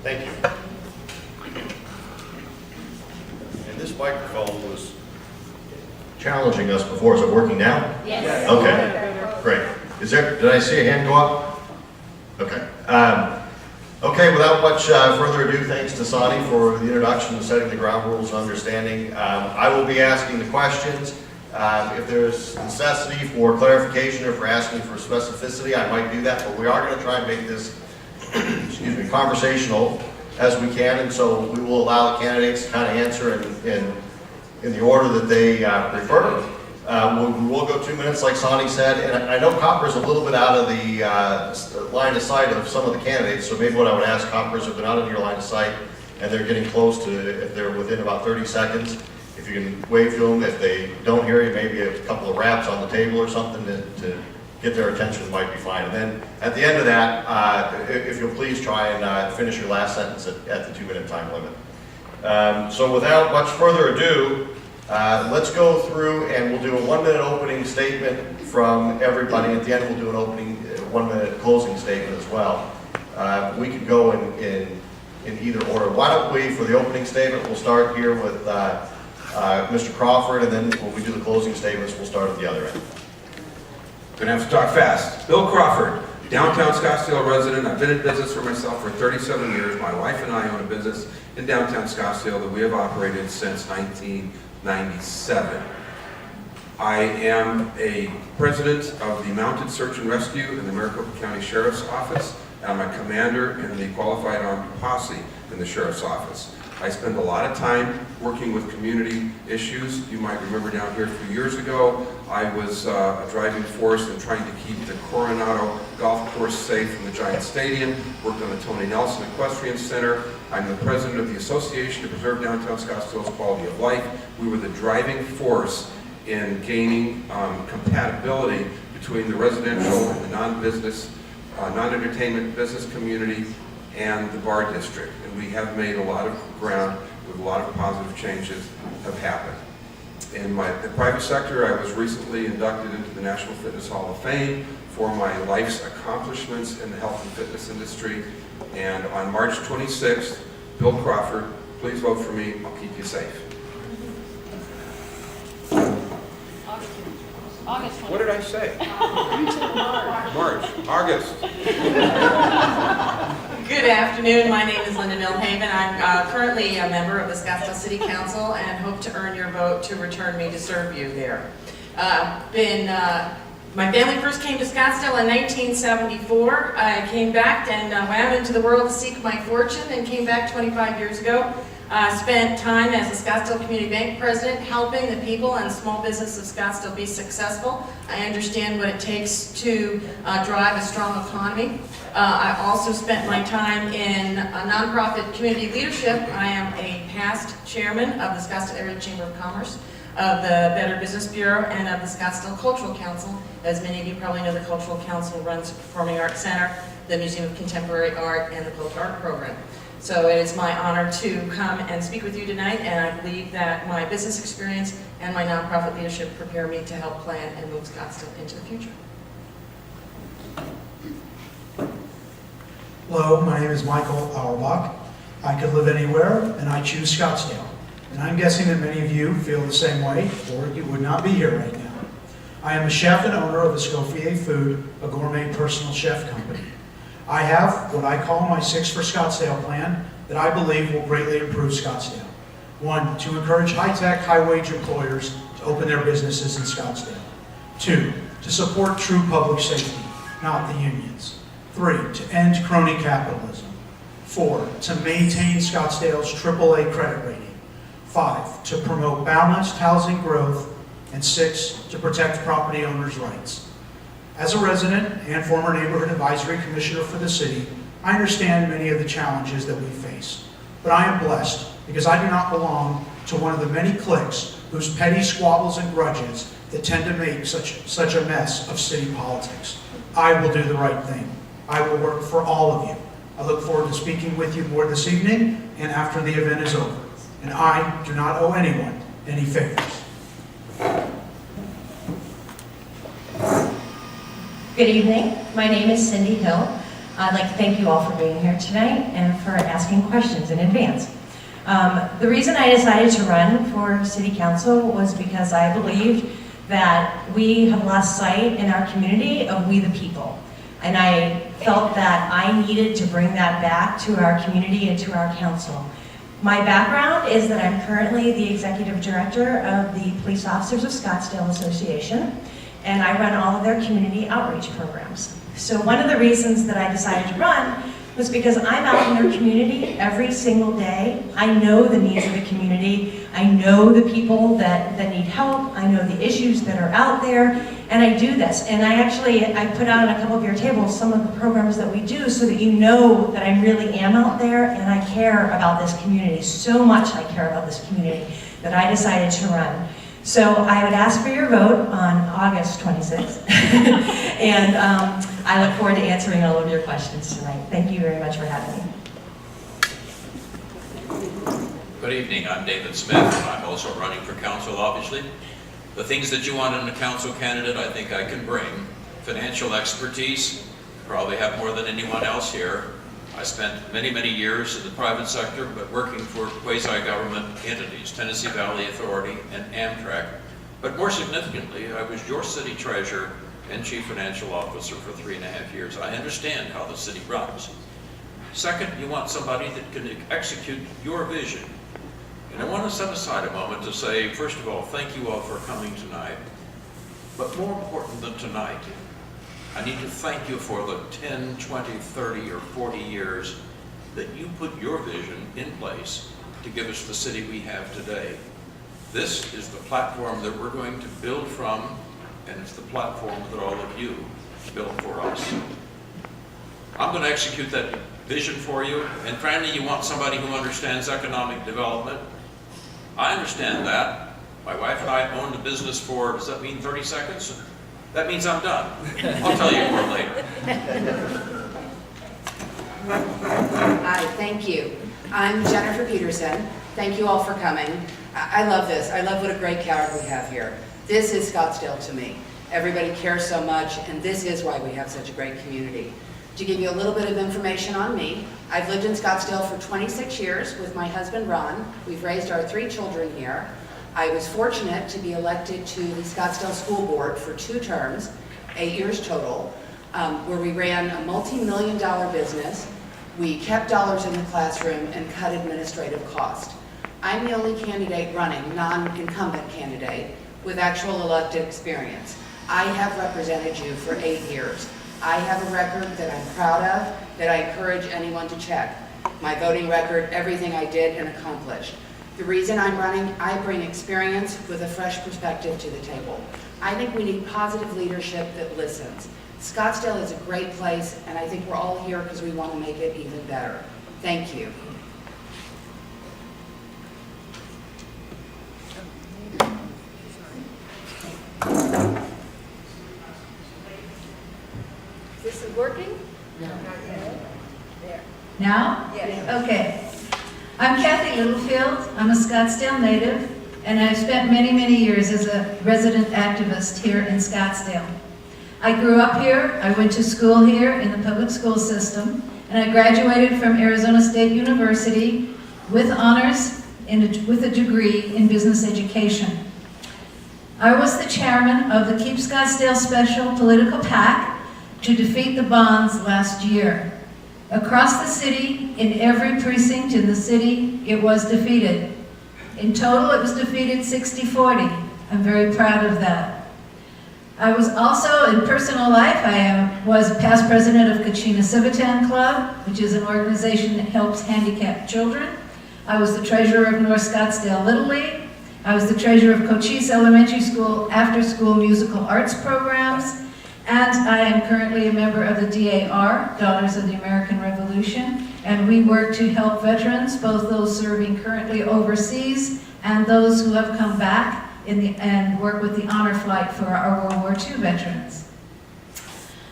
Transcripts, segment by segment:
Thank you. And this microphone was challenging us before. Is it working now? Yes. Okay, great. Did I see a hand go up? Okay. Okay, without much further ado, thanks to Sonny for the introduction and setting the ground rules and understanding. I will be asking the questions. If there's necessity for clarification or for asking for specificity, I might do that, but we are going to try and make this excuse me, conversational as we can, and so we will allow the candidates to kind of answer in the order that they prefer. We will go 2 minutes, like Sonny said, and I know Copper's a little bit out of the line of sight of some of the candidates, so maybe what I would ask Copper is if they're not in your line of sight and they're getting close to, if they're within about 30 seconds, if you can wave to them. If they don't hear you, maybe a couple of raps on the table or something to get their attention might be fine. And then at the end of that, if you'll please try and finish your last sentence at the 2-minute time limit. So without much further ado, let's go through and we'll do a 1-minute opening statement from everybody. At the end, we'll do an opening 1-minute closing statement as well. We could go in either order. Why don't we, for the opening statement, we'll start here with Mr. Crawford, and then when we do the closing statements, we'll start at the other end. Gonna have to talk fast. Bill Crawford, downtown Scottsdale resident. I've been in business for myself for 37 years. My wife and I own a business in downtown Scottsdale that we have operated since 1997. I am a president of the Mounted Search and Rescue in the Maricopa County Sheriff's Office. I'm a commander in the Qualified Armed Posse in the Sheriff's Office. I spend a lot of time working with community issues. You might remember down here a few years ago, I was a driving force in trying to keep the Coronado Golf Course safe from the Giant Stadium, worked on the Tony Nelson Equestrian Center. I'm the president of the Association to Preserve Downtown Scottsdale's Quality of Life. We were the driving force in gaining compatibility between the residential and the non-business, non-entertainment business community and the bar district. And we have made a lot of ground with a lot of positive changes have happened. In the private sector, I was recently inducted into the National Fitness Hall of Fame for my life's accomplishments in the health and fitness industry. And on March 26th, Bill Crawford, please vote for me. I'll keep you safe. August. What did I say? March. August. Good afternoon. My name is Linda Milhaven. I'm currently a member of the Scottsdale City Council and hope to earn your vote to return me to serve you there. My family first came to Scottsdale in 1974. I came back and went out into the world to seek my fortune and came back 25 years ago. Spent time as the Scottsdale Community Bank president helping the people and small business of Scottsdale be successful. I understand what it takes to drive a strong economy. I also spent my time in nonprofit community leadership. I am a past chairman of the Scottsdale Area Chamber of Commerce, of the Better Business Bureau, and of the Scottsdale Cultural Council. As many of you probably know, the Cultural Council runs the Performing Arts Center, the Museum of Contemporary Art, and the Public Art Program. So it is my honor to come and speak with you tonight, and I believe that my business experience and my nonprofit leadership prepare me to help plan and move Scottsdale into the future. Hello, my name is Michael Auerbach. I could live anywhere, and I choose Scottsdale. And I'm guessing that many of you feel the same way, or you would not be here right now. I am a chef and owner of Escoffier Food, a gourmet personal chef company. I have what I call my 6 for Scottsdale plan that I believe will greatly improve Scottsdale. 1, to encourage high-tech, high-wage employers to open their businesses in Scottsdale. 2, to support true public safety, not the unions. 3, to end crony capitalism. 4, to maintain Scottsdale's AAA credit rating. 5, to promote balanced housing growth. And 6, to protect property owners' rights. As a resident and former neighborhood advisory commissioner for the city, I understand many of the challenges that we face. But I am blessed because I do not belong to one of the many cliques whose petty squabbles and grudges that tend to make such a mess of city politics. I will do the right thing. I will work for all of you. I look forward to speaking with you more this evening and after the event is over. And I do not owe anyone any favors. Good evening. My name is Cindy Hill. I'd like to thank you all for being here tonight and for asking questions in advance. The reason I decided to run for City Council was because I believed that we have lost sight in our community of we the people. And I felt that I needed to bring that back to our community and to our council. My background is that I'm currently the executive director of the Police Officers of Scottsdale Association, and I run all of their community outreach programs. So one of the reasons that I decided to run was because I'm out in their community every single day. I know the needs of the community. I know the people that need help. I know the issues that are out there, and I do this. And I put out on a couple of your tables some of the programs that we do so that you know that I really am out there and I care about this community. So much I care about this community that I decided to run. So I would ask for your vote on August 26th. And I look forward to answering all of your questions tonight. Thank you very much for having me. Good evening, I'm David Smith, and I'm also running for council, obviously. The things that you want in a council candidate, I think I can bring. Financial expertise, probably have more than anyone else here. I spent many, many years in the private sector, but working for quasi-government entities, Tennessee Valley Authority and Amtrak. But more significantly, I was your city treasurer and chief financial officer for 3.5 years. I understand how the city runs. Second, you want somebody that can execute your vision. And I want to set aside a moment to say, first of all, thank you all for coming tonight. But more important than tonight, I need to thank you for the 10, 20, 30, or 40 years that you put your vision in place to give us the city we have today. This is the platform that we're going to build from, and it's the platform that all of you built for us. I'm going to execute that vision for you, and frankly, you want somebody who understands economic development. I understand that. My wife and I owned a business for, does that mean 30 seconds? That means I'm done. I'll tell you more later. Hi, thank you. I'm Jennifer Peterson. Thank you all for coming. I love this. I love what a great crowd we have here. This is Scottsdale to me. Everybody cares so much, and this is why we have such a great community. To give you a little bit of information on me, I've lived in Scottsdale for 26 years with my husband, Ron. We've raised our 3 children here. I was fortunate to be elected to the Scottsdale School Board for 2 terms, 8 years total, where we ran a multi-million-dollar business. We kept dollars in the classroom and cut administrative cost. I'm the only candidate running, non-incumbent candidate, with actual elected experience. I have represented you for 8 years. I have a record that I'm proud of, that I encourage anyone to check. My voting record, everything I did and accomplished. The reason I'm running, I bring experience with a fresh perspective to the table. I think we need positive leadership that listens. Scottsdale is a great place, and I think we're all here because we want to make it even better. Thank you. Is this working? No. There. Now? Yes. Okay. I'm Kathy Littlefield. I'm a Scottsdale native, and I've spent many, many years as a resident activist here in Scottsdale. I grew up here, I went to school here in the public school system, and I graduated from Arizona State University with honors with a degree in business education. I was the chairman of the Keep Scottsdale Special political PAC to defeat the bonds last year. Across the city, in every precinct in the city, it was defeated. In total, it was defeated 60-40. I'm very proud of that. I was also, in personal life, I was past president of Kachina Civitan Club, which is an organization that helps handicapped children. I was the treasurer of North Scottsdale Little League. I was the treasurer of Cochise Elementary School after-school musical arts programs. And I am currently a member of the DAR, Daughters of the American Revolution, and we work to help veterans, both those serving currently overseas and those who have come back and work with the honor flight for our World War II veterans.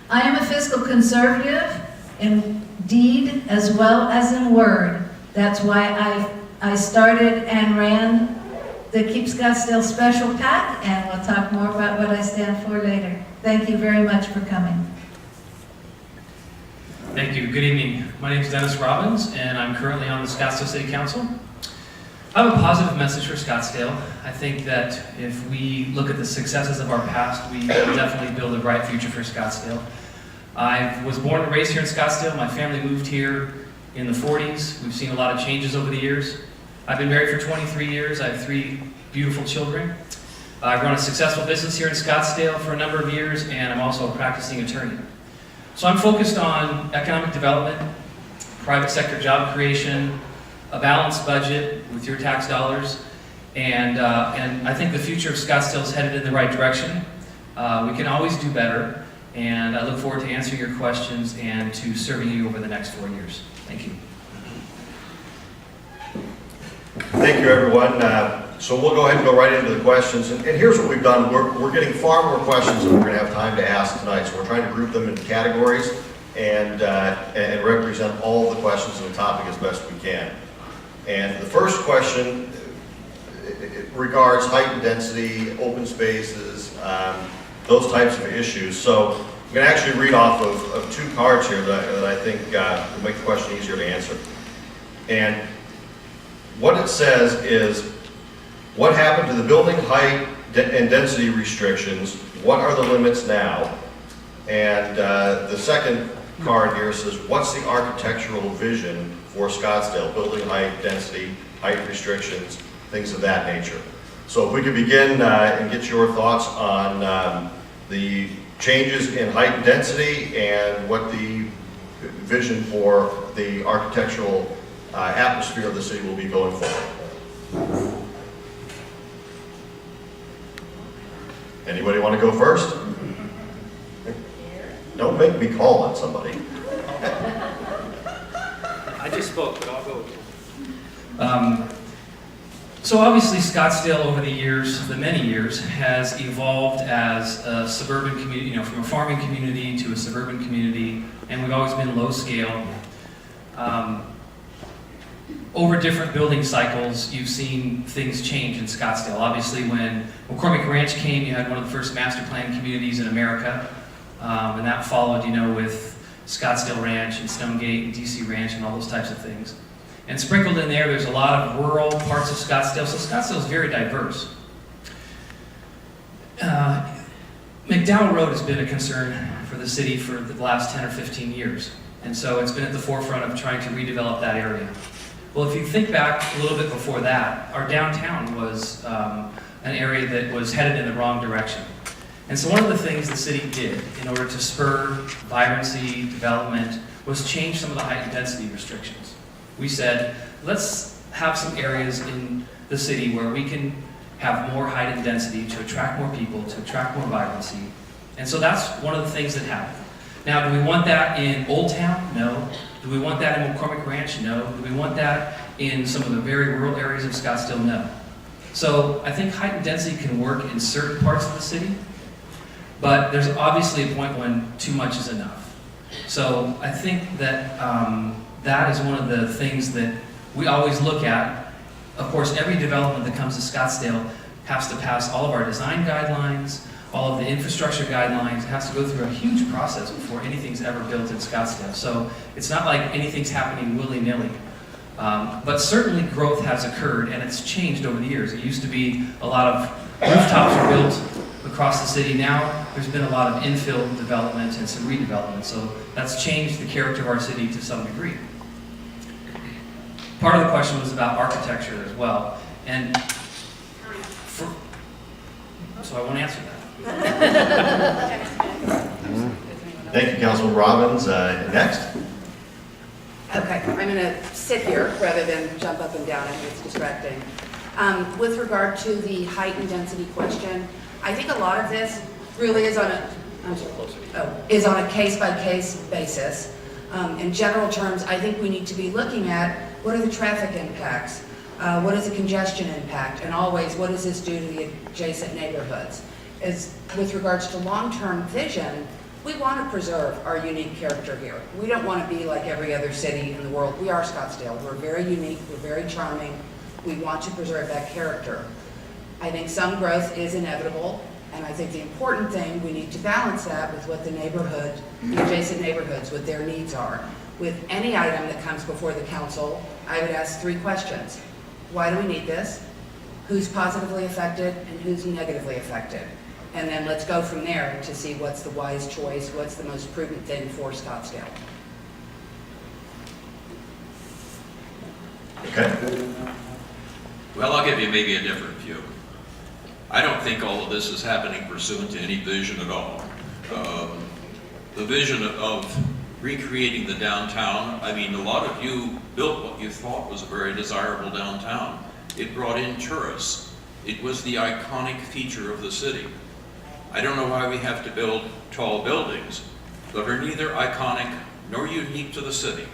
I am a fiscal conservative in deed as well as in word. That's why I started and ran the Keep Scottsdale Special PAC, and we'll talk more about what I stand for later. Thank you very much for coming. Thank you. Good evening. My name is Dennis Robbins, and I'm currently on the Scottsdale City Council. I have a positive message for Scottsdale. I think that if we look at the successes of our past, we will definitely build a bright future for Scottsdale. I was born and raised here in Scottsdale. My family moved here in the 40s. We've seen a lot of changes over the years. I've been married for 23 years. I have 3 beautiful children. I've run a successful business here in Scottsdale for a number of years, and I'm also a practicing attorney. So I'm focused on economic development, private sector job creation, a balanced budget with your tax dollars, and I think the future of Scottsdale is headed in the right direction. We can always do better, and I look forward to answering your questions and to serving you over the next 4 years. Thank you. Thank you, everyone. So we'll go ahead and go right into the questions. And here's what we've done. We're getting far more questions than we're going to have time to ask tonight. So we're trying to group them into categories and represent all the questions on the topic as best we can. And the first question it regards height and density, open spaces, those types of issues. So I'm going to actually read off of 2 cards here that I think will make the question easier to answer. And what it says is, what happened to the building height and density restrictions? What are the limits now? And the second card here says, what's the architectural vision for Scottsdale? Building height, density, height restrictions, things of that nature. So if we could begin and get your thoughts on the changes in height and density and what the vision for the architectural atmosphere of the city will be going forward. Anybody want to go first? Don't make me call on somebody. I just spoke, but I'll go. So obviously Scottsdale over the years, the many years, has evolved as a suburban community, from a farming community to a suburban community, and we've always been low scale. Over different building cycles, you've seen things change in Scottsdale. Obviously, when McCormick Ranch came, you had one of the first master plan communities in America, and that followed, with Scottsdale Ranch and Stonegate and DC Ranch and all those types of things. And sprinkled in there's a lot of rural parts of Scottsdale, so Scottsdale is very diverse. McDowell Road has been a concern for the city for the last 10 or 15 years, and so it's been at the forefront of trying to redevelop that area. Well, if you think back a little bit before that, our downtown was an area that was headed in the wrong direction. And so one of the things the city did in order to spur vibrancy, development, was change some of the height and density restrictions. We said, let's have some areas in the city where we can have more height and density to attract more people, to attract more vibrancy. And so that's one of the things that happened. Now, do we want that in Old Town? No. Do we want that in McCormick Ranch? No. Do we want that in some of the very rural areas of Scottsdale? No. So I think height and density can work in certain parts of the city, but there's obviously a point when too much is enough. So I think that that is one of the things that we always look at. Of course, every development that comes to Scottsdale has to pass all of our design guidelines, all of the infrastructure guidelines. It has to go through a huge process before anything's ever built in Scottsdale. So it's not like anything's happening willy-nilly. But certainly growth has occurred, and it's changed over the years. It used to be a lot of rooftops were built across the city. Now there's been a lot of infill development and some redevelopment. So that's changed the character of our city to some degree. Part of the question was about architecture as well. And so I won't answer that. Thank you, Councilman Robbins. Next. Okay, I'm going to sit here rather than jump up and down. I think it's distracting. With regard to the height and density question, I think a lot of this really is on a case-by-case basis. In general terms, I think we need to be looking at what are the traffic impacts, what is the congestion impact, and always what does this do to the adjacent neighborhoods. With regards to long-term vision, we want to preserve our unique character here. We don't want to be like every other city in the world. We are Scottsdale. We're very unique. We're very charming. We want to preserve that character. I think some growth is inevitable, And I think the important thing, we need to balance that with what the neighborhood, the adjacent neighborhoods, what their needs are. With any item that comes before the council, I would ask 3 questions. Why do we need this? Who's positively affected and who's negatively affected? And then let's go from there to see what's the wise choice, what's the most prudent thing for Scottsdale. Okay. Well, I'll give you maybe a different view. I don't think all of this is happening pursuant to any vision at all. The vision of recreating the downtown, I mean, a lot of you built what you thought was a very desirable downtown. It brought in tourists. It was the iconic feature of the city. I don't know why we have to build tall buildings that are neither iconic nor unique to the city.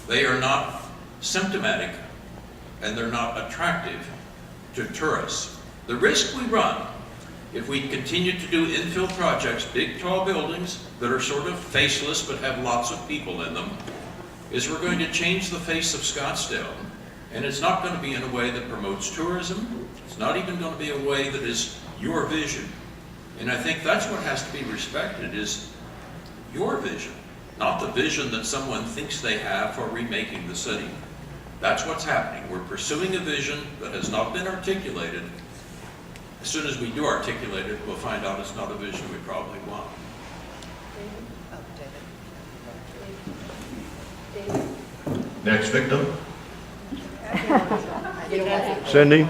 They are not symptomatic and they're not attractive to tourists. The risk we run if we continue to do infill projects, big tall buildings that are sort of faceless but have lots of people in them, is we're going to change the face of Scottsdale. And it's not going to be in a way that promotes tourism. It's not even going to be a way that is your vision. And I think that's what has to be respected, is your vision, not the vision that someone thinks they have for remaking the city. That's what's happening. We're pursuing a vision that has not been articulated. As soon as we do articulate it, we'll find out it's not a vision we probably want. Next victim. Cindy?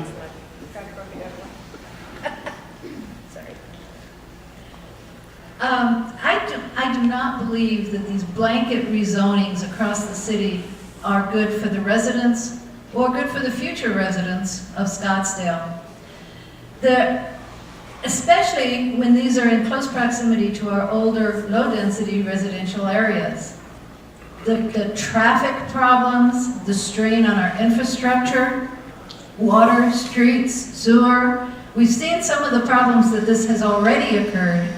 I do not believe that these blanket rezonings across the city are good for the residents or good for the future residents of Scottsdale. Especially when these are in close proximity to our older, low-density residential areas. The traffic problems, the strain on our infrastructure, water, streets, sewer. We've seen some of the problems that this has already occurred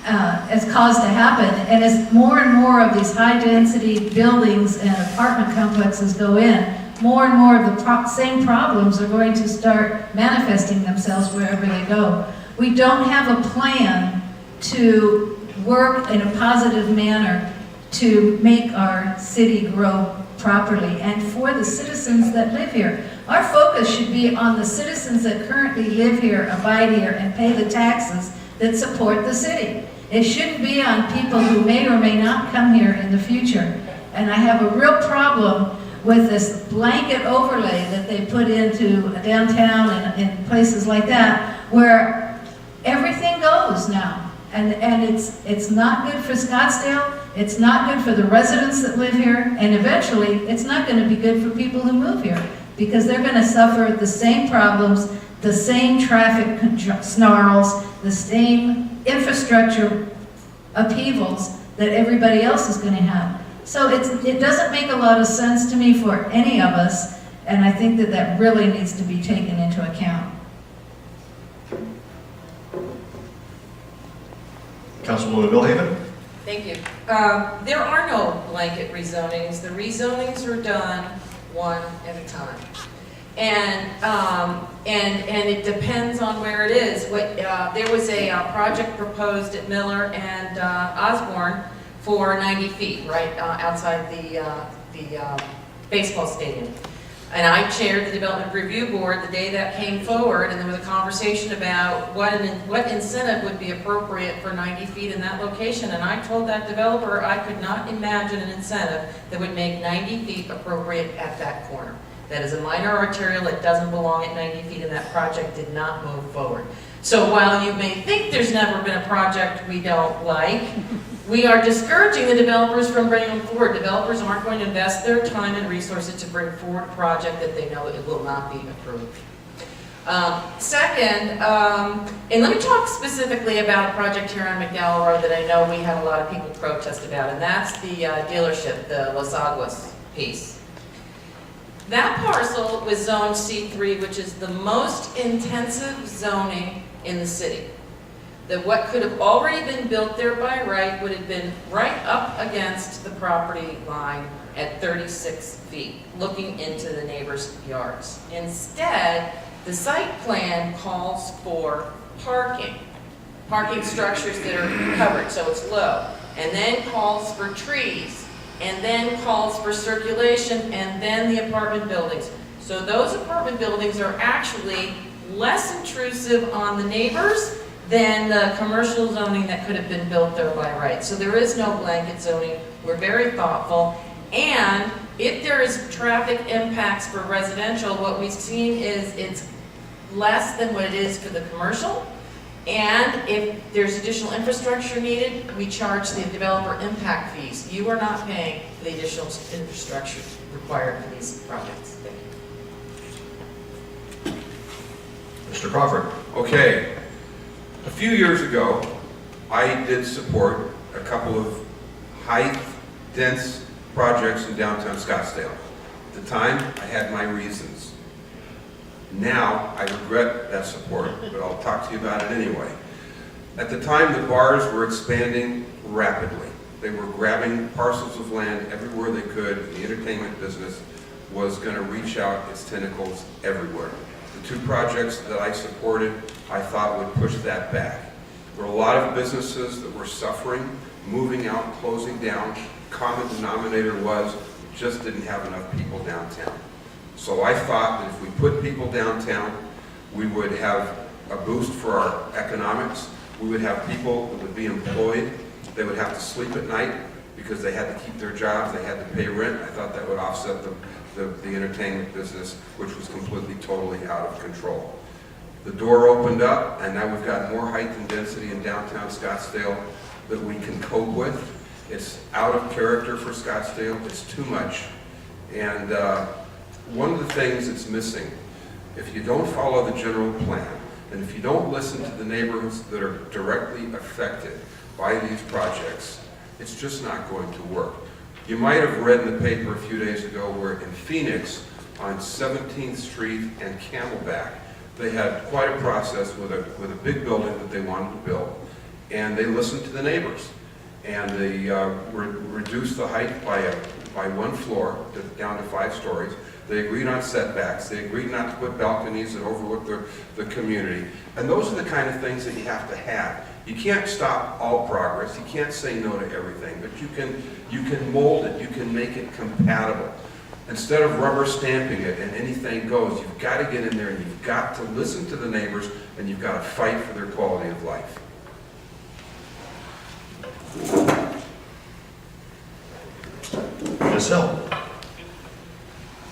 as caused to happen, and as more and more of these high-density buildings and apartment complexes go in, more and more of the same problems are going to start manifesting themselves wherever they go. We don't have a plan to work in a positive manner to make our city grow properly and for the citizens that live here. Our focus should be on the citizens that currently live here, abide here, and pay the taxes that support the city. It shouldn't be on people who may or may not come here in the future. And I have a real problem with this blanket overlay that they put into downtown and places like that, where everything goes now. And it's not good for Scottsdale, it's not good for the residents that live here, and eventually it's not going to be good for people who move here, because they're going to suffer the same problems, the same traffic snarls, the same infrastructure upheavals that everybody else is going to have. So it doesn't make a lot of sense to me for any of us, and I think that that really needs to be taken into account. Councilwoman Millhaven? Thank you. There are no blanket rezonings. The rezonings are done one at a time. And it depends on where it is. There was a project proposed at Miller and Osborne for 90 feet, right outside the baseball stadium. And I chaired the Development Review Board the day that came forward, and there was a conversation about what incentive would be appropriate for 90 feet in that location. And I told that developer I could not imagine an incentive that would make 90 feet appropriate at that corner. That is a minor arterial, it doesn't belong at 90 feet, and that project did not move forward. So while you may think there's never been a project we don't like, we are discouraging the developers from bringing them forward. Developers aren't going to invest their time and resources to bring forward a project that they know it will not be approved. Second, and let me talk specifically about a project here on McDowell Road that I know we had a lot of people protest about, and that's the dealership, the Los Aguas piece. That parcel was zoned C3, which is the most intensive zoning in the city. That what could have already been built there by right would have been right up against the property line at 36 feet, looking into the neighbors' yards. Instead, the site plan calls for parking parking structures that are covered, so it's low. And then calls for trees, and then calls for circulation, and then the apartment buildings. So those apartment buildings are actually less intrusive on the neighbors than the commercial zoning that could have been built there by right. So there is no blanket zoning. We're very thoughtful. And if there is traffic impacts for residential, what we've seen is it's less than what it is for the commercial. And if there's additional infrastructure needed, we charge the developer impact fees. You are not paying for the additional infrastructure required for these projects. Mr. Crawford. Okay, a few years ago, I did support a couple of high-dense projects in downtown Scottsdale. At the time, I had my reasons. Now, I regret that support, but I'll talk to you about it anyway. At the time, the bars were expanding rapidly. They were grabbing parcels of land everywhere they could. The entertainment business was going to reach out its tentacles everywhere. The two projects that I supported, I thought would push that back. There were a lot of businesses that were suffering, moving out, closing down. Common denominator was we just didn't have enough people downtown. So I thought that if we put people downtown, we would have a boost for our economics. We would have people that would be employed. They would have to sleep at night because they had to keep their jobs. They had to pay rent. I thought that would offset the entertainment business, which was completely, totally out of control. The door opened up, and now we've got more height and density in downtown Scottsdale that we can cope with. It's out of character for Scottsdale. It's too much. And one of the things that's missing, if you don't follow the general plan, and if you don't listen to the neighborhoods that are directly affected by these projects, it's just not going to work. You might have read in the paper a few days ago where in Phoenix, on 17th Street and Camelback, they had quite a process with a big building that they wanted to build, and they listened to the neighbors, and they reduced the height by one floor down to 5 stories. They agreed on setbacks. They agreed not to put balconies that overlook the community. And those are the kind of things that you have to have. You can't stop all progress. You can't say no to everything, but you can mold it. You can make it compatible. Instead of rubber stamping it and anything goes, you've got to get in there and you've got to listen to the neighbors and you've got to fight for their quality of life. Ms. Hill.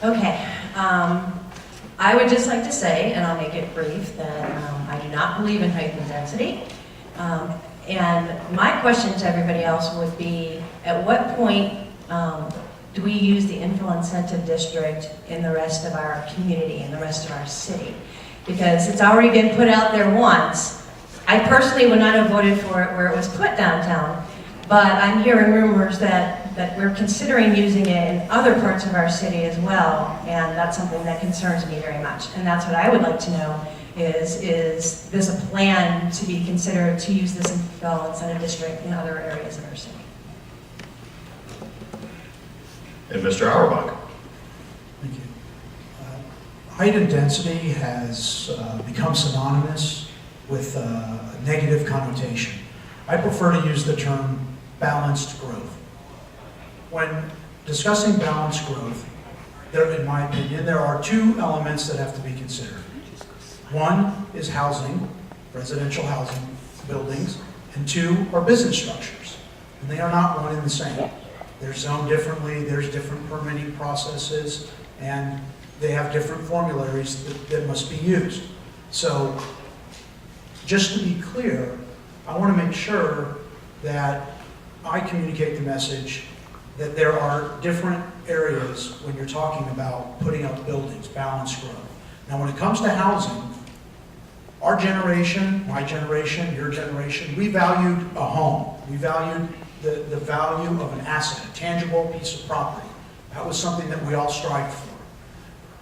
Okay, I would just like to say, and I'll make it brief, that I do not believe in height and density. And my question to everybody else would be, at what point do we use the infill incentive district in the rest of our community, in the rest of our city? Because it's already been put out there once. I personally would not have voted for it where it was put downtown, but I'm hearing rumors that we're considering using it in other parts of our city as well, and that's something that concerns me very much. And that's what I would like to know is this a plan to be considered to use this infill incentive district in other areas of our city? And Mr. Auerbach. Thank you. Height and density has become synonymous with a negative connotation. I prefer to use the term balanced growth. When discussing balanced growth, in my opinion, there are 2 elements that have to be considered. One is housing, residential housing buildings, and 2 are business structures. And they are not one and the same. They're zoned differently, there's different permitting processes, and they have different formularies that must be used. So, just to be clear, I want to make sure that I communicate the message that there are different areas when you're talking about putting up buildings, balanced growth. Now, when it comes to housing, our generation, my generation, your generation, we valued a home. We valued the value of an asset, a tangible piece of property. That was something that we all strived for.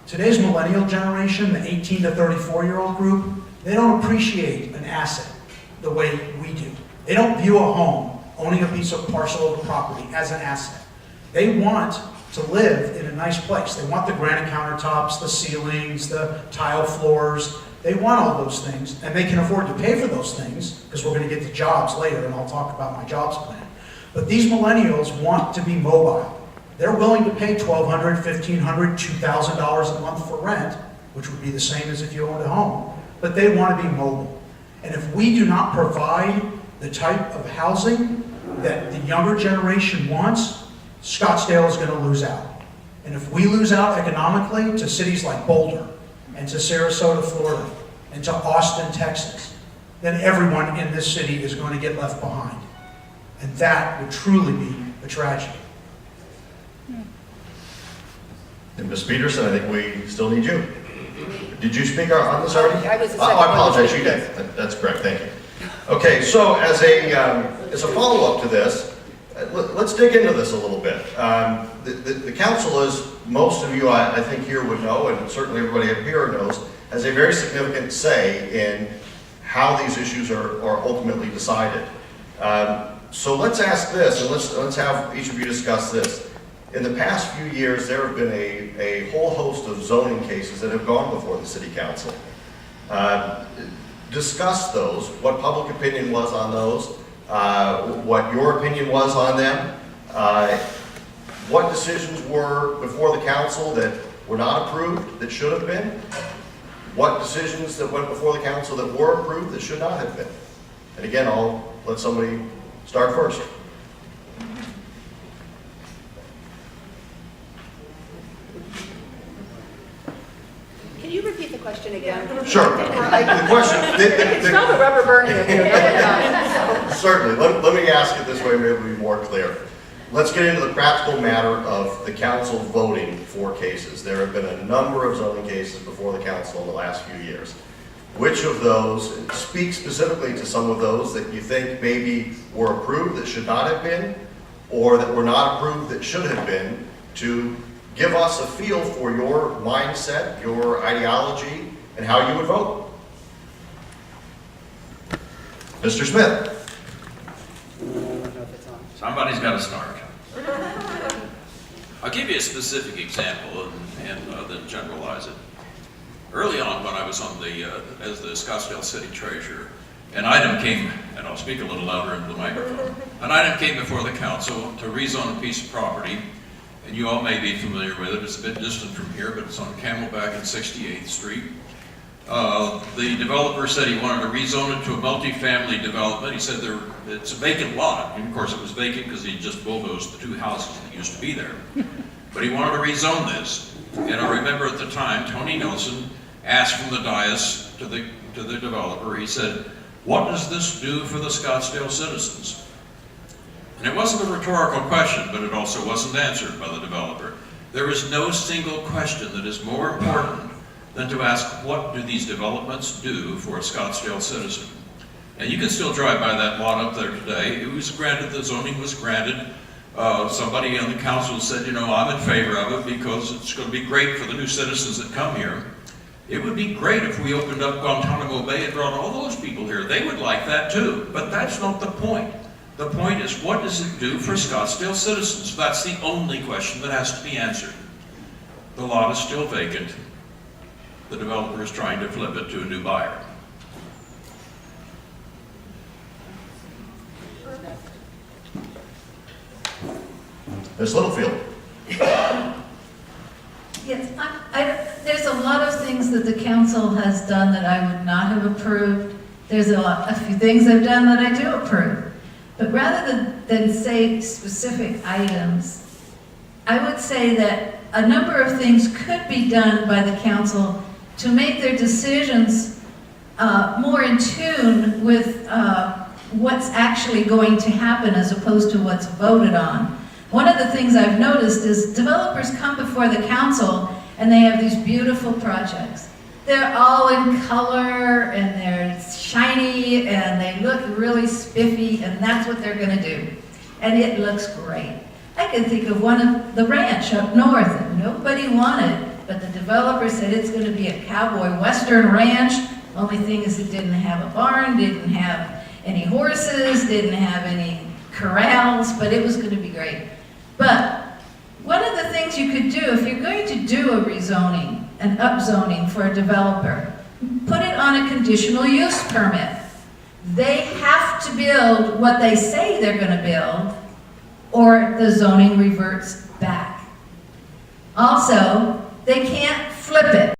Today's millennial generation, the 18 to 34-year-old group, they don't appreciate an asset the way we do. They don't view a home, owning a piece of parcel of property, as an asset. They want to live in a nice place. They want the granite countertops, the ceilings, the tile floors. They want all those things, and they can afford to pay for those things, because we're going to get to jobs later, and I'll talk about my jobs plan. But these millennials want to be mobile. They're willing to pay $1,200, $1,500, $2,000 a month for rent, which would be the same as if you owned a home, but they want to be mobile. And if we do not provide the type of housing that the younger generation wants, Scottsdale is going to lose out. And if we lose out economically to cities like Boulder, and to Sarasota, Florida, and to Austin, Texas, then everyone in this city is going to get left behind. And that would truly be a tragedy. And Ms. Peterson, I think we still need you. Did you speak on this already? I was the Oh, second I apologize, one. you did. That's correct, thank you. Okay, so as a follow-up to this, let's dig into this a little bit. The council, as most of you I think here would know, and certainly everybody up here knows, has a very significant say in how these issues are ultimately decided. So let's ask this, and let's have each of you discuss this. In the past few years, there have been a whole host of zoning cases that have gone before the city council. Discuss those, what public opinion was on those, what your opinion was on them, what decisions were before the council that were not approved that should have been, what decisions that went before the council that were approved that should not have been. And again, I'll let somebody start first. Can you repeat the question again? Sure. The question, It's not a rubber burning up here. certainly, let me ask it this way, maybe it'll be more clear. Let's get into the practical matter of the council voting for cases. There have been a number of zoning cases before the council in the last few years. Which of those, speak specifically to some of those that you think maybe were approved that should not have been, or that were not approved that should have been, to give us a feel for your mindset, your ideology, and how you would vote. Mr. Smith. Somebody's got to start. I'll give you a specific example and then generalize it. Early on, when I was on as the Scottsdale City Treasurer, an item came, and I'll speak a little louder into the microphone, an item came before the council to rezone a piece of property, and you all may be familiar with it. It's a bit distant from here, but it's on Camelback and 68th Street. The developer said he wanted to rezone it to a multifamily development. He said it's a vacant lot. And of course, it was vacant because he just bulldozed the two houses that used to be there. But he wanted to rezone this. And I remember at the time, Tony Nelson asked from the dais to the developer, he said, "What does this do for the Scottsdale citizens?" And it wasn't a rhetorical question, but it also wasn't answered by the developer. There is no single question that is more important than to ask, what do these developments do for a Scottsdale citizen? And you can still drive by that lot up there today. It was granted, the zoning was granted. Somebody on the council said, I'm in favor of it because it's going to be great for the new citizens that come here. It would be great if we opened up Guantanamo Bay and brought all those people here. They would like that too, but that's not the point. The point is, what does it do for Scottsdale citizens? That's the only question that has to be answered. The lot is still vacant. The developer is trying to flip it to a new buyer. Ms. Littlefield. Yes, there's a lot of things that the council has done that I would not have approved. There's a few things they've done that I do approve. But rather than say specific items, I would say that a number of things could be done by the council to make their decisions more in tune with what's actually going to happen as opposed to what's voted on. One of the things I've noticed is developers come before the council and they have these beautiful projects. They're all in color and they're shiny and they look really spiffy, and that's what they're going to do. And it looks great. I can think of one of the ranch up north that nobody wanted, but the developer said it's going to be a cowboy western ranch. Only thing is it didn't have a barn, didn't have any horses, didn't have any corrals, but it was going to be great. But one of the things things you could do, if you're going to do a rezoning, an upzoning for a developer, put it on a conditional use permit. They have to build what they say they're gonna build, or the zoning reverts back. Also, they can't flip it.